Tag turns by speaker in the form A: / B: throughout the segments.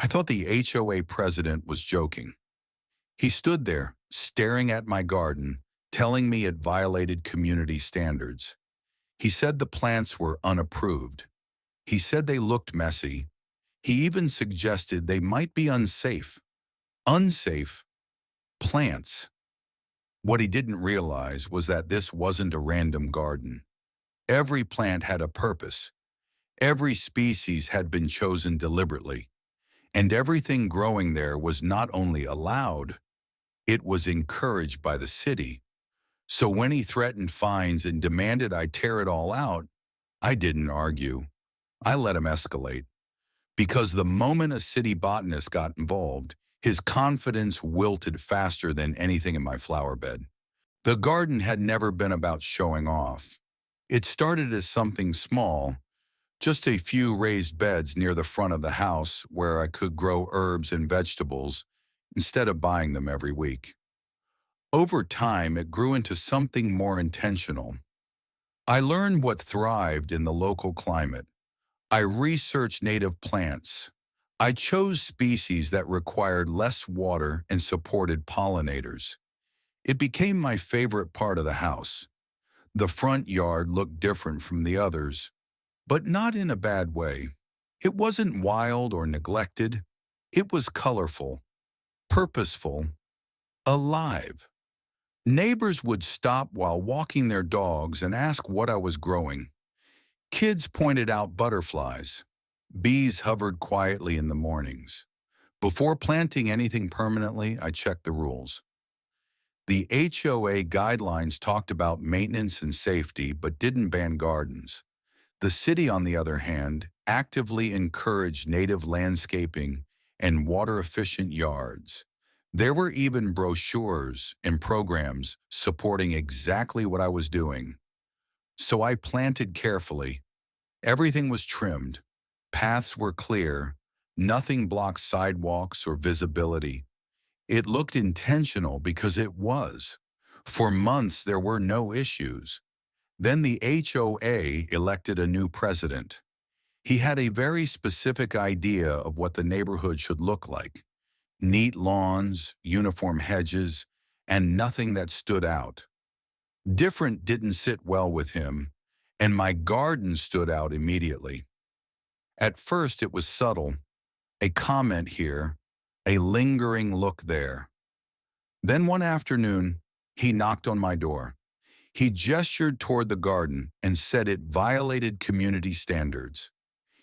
A: I thought the HOA president was joking. He stood there, staring at my garden, telling me it violated community standards. He said the plants were unapproved. He said they looked messy. He even suggested they might be unsafe. Unsafe plants. What he didn't realize was that this wasn't a random garden. Every plant had a purpose. Every species had been chosen deliberately. And everything growing there was not only allowed, it was encouraged by the city. So when he threatened fines and demanded I tear it all out, I didn't argue. I let him escalate. Because the moment a city botanist got involved, his confidence wilted faster than anything in my flower bed. The garden had never been about showing off. It started as something small, just a few raised beds near the front of the house where I could grow herbs and vegetables instead of buying them every week. Over time, it grew into something more intentional. I learned what thrived in the local climate. I researched native plants. I chose species that required less water and supported pollinators. It became my favorite part of the house. The front yard looked different from the others, but not in a bad way. It wasn't wild or neglected. It was colorful, purposeful, alive. Neighbors would stop while walking their dogs and ask what I was growing. Kids pointed out butterflies. Bees hovered quietly in the mornings. Before planting anything permanently, I checked the rules. The HOA guidelines talked about maintenance and safety but didn't ban gardens. The city, on the other hand, actively encouraged native landscaping and water-efficient yards. There were even brochures and programs supporting exactly what I was doing. So I planted carefully. Everything was trimmed. Paths were clear. Nothing blocked sidewalks or visibility. It looked intentional because it was. For months, there were no issues. Then the HOA elected a new president. He had a very specific idea of what the neighborhood should look like. Neat lawns, uniform hedges, and nothing that stood out. Different didn't sit well with him, and my garden stood out immediately. At first it was subtle, a comment here, a lingering look there. Then one afternoon, he knocked on my door. He gestured toward the garden and said it violated community standards.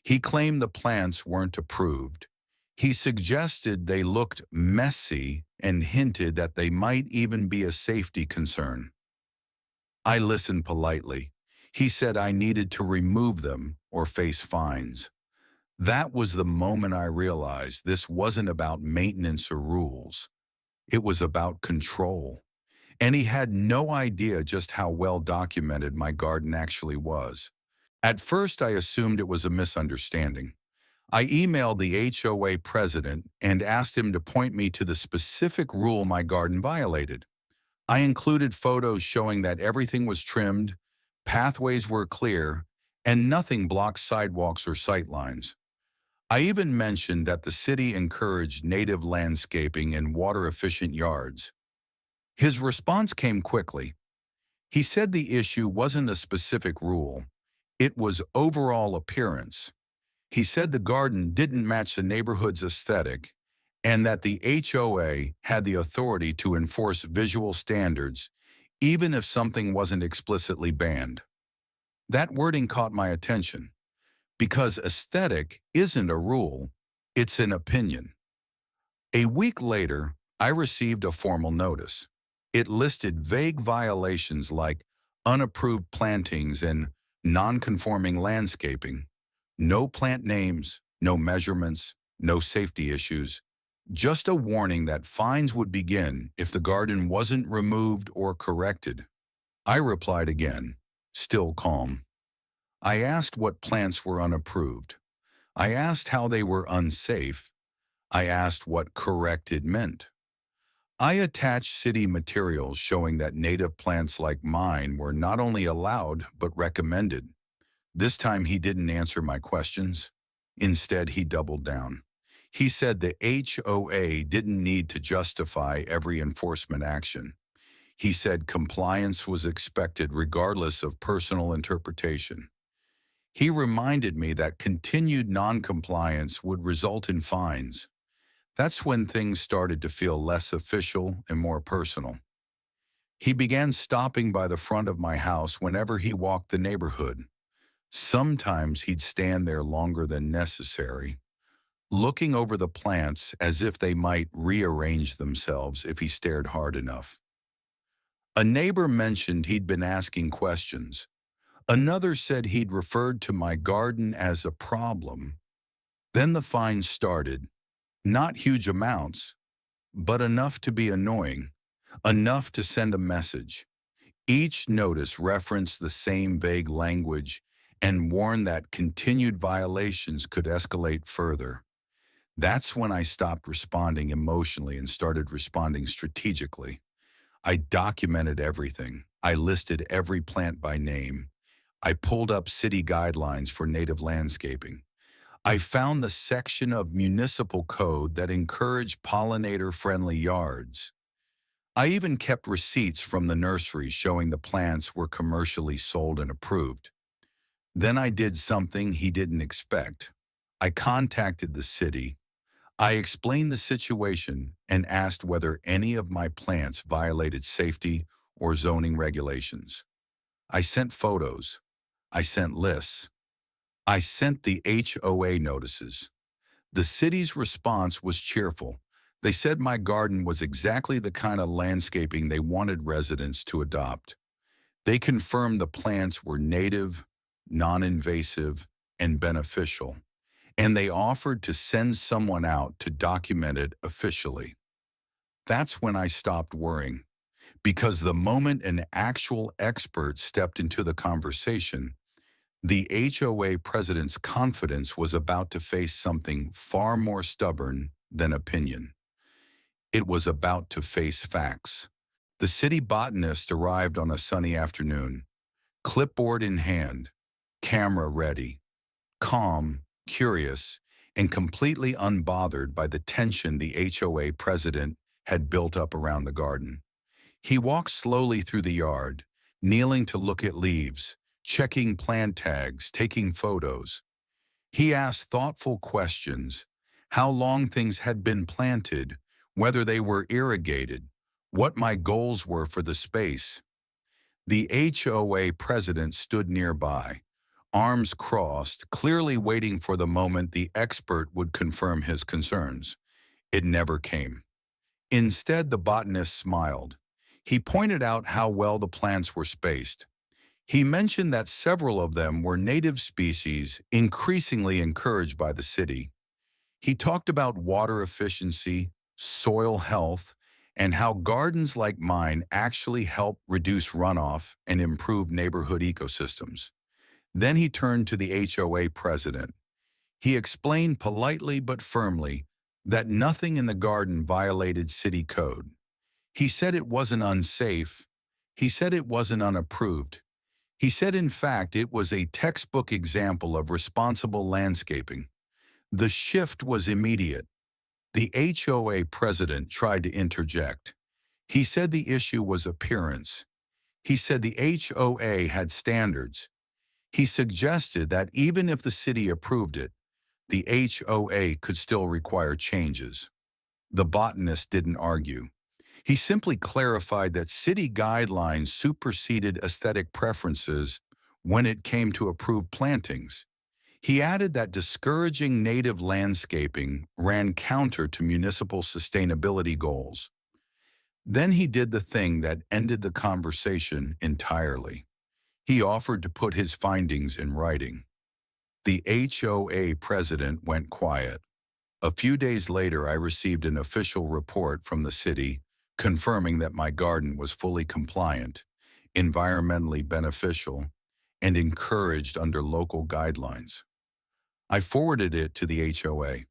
A: He claimed the plants weren't approved. He suggested they looked messy and hinted that they might even be a safety concern. I listened politely. He said I needed to remove them or face fines. That was the moment I realized this wasn't about maintenance or rules. It was about control. And he had no idea just how well documented my garden actually was. At first, I assumed it was a misunderstanding. I emailed the HOA president and asked him to point me to the specific rule my garden violated. I included photos showing that everything was trimmed, pathways were clear, and nothing blocked sidewalks or sightlines. I even mentioned that the city encouraged native landscaping and water-efficient yards. His response came quickly. He said the issue wasn't a specific rule. It was overall appearance. He said the garden didn't match the neighborhood's aesthetic and that the HOA had the authority to enforce visual standards even if something wasn't explicitly banned. That wording caught my attention because aesthetic isn't a rule, it's an opinion. A week later, I received a formal notice. It listed vague violations like unapproved plantings and non-conforming landscaping. No plant names, no measurements, no safety issues. Just a warning that fines would begin if the garden wasn't removed or corrected. I replied again, still calm. I asked what plants were unapproved. I asked how they were unsafe. I asked what corrected meant. I attached city materials showing that native plants like mine were not only allowed but recommended. This time he didn't answer my questions. Instead, he doubled down. He said the HOA didn't need to justify every enforcement action. He said compliance was expected regardless of personal interpretation. He reminded me that continued noncompliance would result in fines. That's when things started to feel less official and more personal. He began stopping by the front of my house whenever he walked the neighborhood. Sometimes he'd stand there longer than necessary, looking over the plants as if they might rearrange themselves if he stared hard enough. A neighbor mentioned he'd been asking questions. Another said he'd referred to my garden as a problem. Then the fines started. Not huge amounts, but enough to be annoying, enough to send a message. Each notice referenced the same vague language and warned that continued violations could escalate further. That's when I stopped responding emotionally and started responding strategically. I documented everything. I listed every plant by name. I pulled up city guidelines for native landscaping. I found the section of municipal code that encouraged pollinator-friendly yards. I even kept receipts from the nursery showing the plants were commercially sold and approved. Then I did something he didn't expect. I contacted the city. I explained the situation and asked whether any of my plants violated safety or zoning regulations. I sent photos. I sent lists. I sent the HOA notices. The city's response was cheerful. They said my garden was exactly the kind of landscaping they wanted residents to adopt. They confirmed the plants were native, non-invasive, and beneficial, and they offered to send someone out to document it officially. That's when I stopped worrying, because the moment an actual expert stepped into the conversation, the HOA president's confidence was about to face something far more stubborn than opinion. It was about to face facts. The city botanist arrived on a sunny afternoon, clipboard in hand, camera ready, calm, curious, and completely unbothered by the tension the HOA president had built up around the garden. He walked slowly through the yard, kneeling to look at leaves, checking plant tags, taking photos. He asked thoughtful questions: how long things had been planted, whether they were irrigated, what my goals were for the space. The HOA president stood nearby, arms crossed, clearly waiting for the moment the expert would confirm his concerns. It never came. Instead, the botanist smiled. He pointed out how well the plants were spaced. He mentioned that several of them were native species increasingly encouraged by the city. He talked about water efficiency, soil health, and how gardens like mine actually help reduce runoff and improve neighborhood ecosystems. Then he turned to the HOA president. He explained politely but firmly that nothing in the garden violated city code. He said it wasn't unsafe. He said it wasn't unapproved. He said, in fact, it was a textbook example of responsible landscaping. The shift was immediate. The HOA president tried to interject. He said the issue was appearance. He said the HOA had standards. He suggested that even if the city approved it, the HOA could still require changes. The botanist didn't argue. He simply clarified that city guidelines superseded aesthetic preferences when it came to approved plantings. He added that discouraging native landscaping ran counter to municipal sustainability goals. Then he did the thing that ended the conversation entirely. He offered to put his findings in writing. The HOA president went quiet. A few days later, I received an official report from the city confirming that my garden was fully compliant, environmentally beneficial, and encouraged under local guidelines. I forwarded it to the HOA.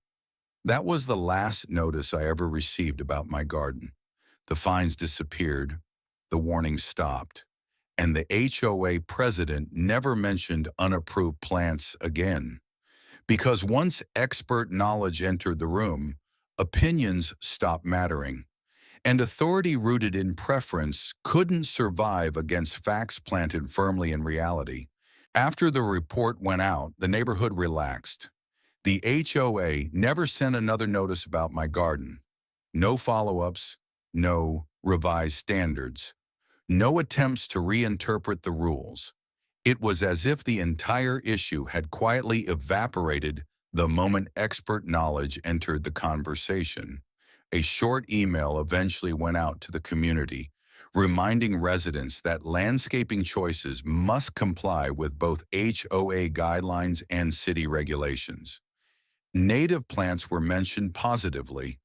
A: That was the last notice I ever received about my garden. The fines disappeared, the warnings stopped, and the HOA president never mentioned unapproved plants again. Because once expert knowledge entered the room, opinions stopped mattering, and authority rooted in preference couldn't survive against facts planted firmly in reality. After the report went out, the neighborhood relaxed. The HOA never sent another notice about my garden. No follow-ups, no revised standards, no attempts to reinterpret the rules. It was as if the entire issue had quietly evaporated the moment expert knowledge entered the conversation. A short email eventually went out to the community, reminding residents that landscaping choices must comply with both HOA guidelines and city regulations. Native plants were mentioned positively.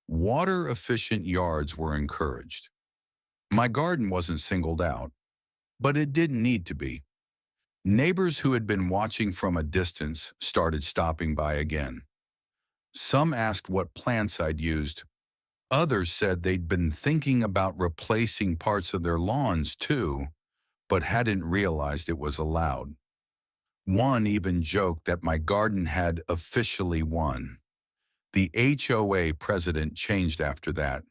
A: Water-efficient yards were encouraged. My garden wasn't singled out, but it didn't need to be. Neighbors who had been watching from a distance started stopping by again. Some asked what plants I'd used. Others said they'd been thinking about replacing parts of their lawns too, but hadn't realized it was allowed. One even joked that my garden had officially won. The HOA president changed after that.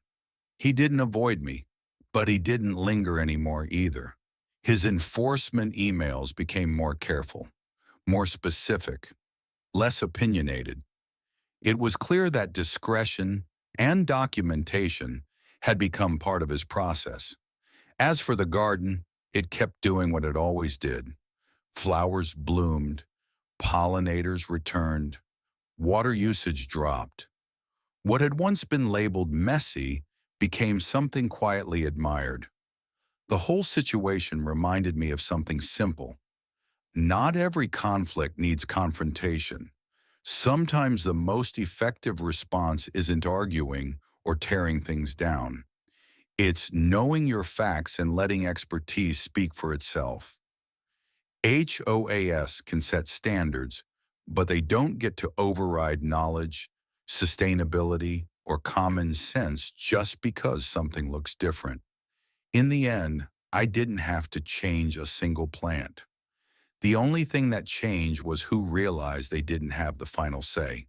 A: He didn't avoid me, but he didn't linger anymore either. His enforcement emails became more careful, more specific, less opinionated. It was clear that discretion and documentation had become part of his process. As for the garden, it kept doing what it always did. Flowers bloomed, pollinators returned, water usage dropped. What had once been labeled messy became something quietly admired. The whole situation reminded me of something simple. Not every conflict needs confrontation. Sometimes the most effective response isn't arguing or tearing things down. It's knowing your facts and letting expertise speak for itself. HOAS can set standards, but they don't get to override knowledge, sustainability, or common sense just because something looks different. In the end, I didn't have to change a single plant. The only thing that changed was who realized they didn't have the final say.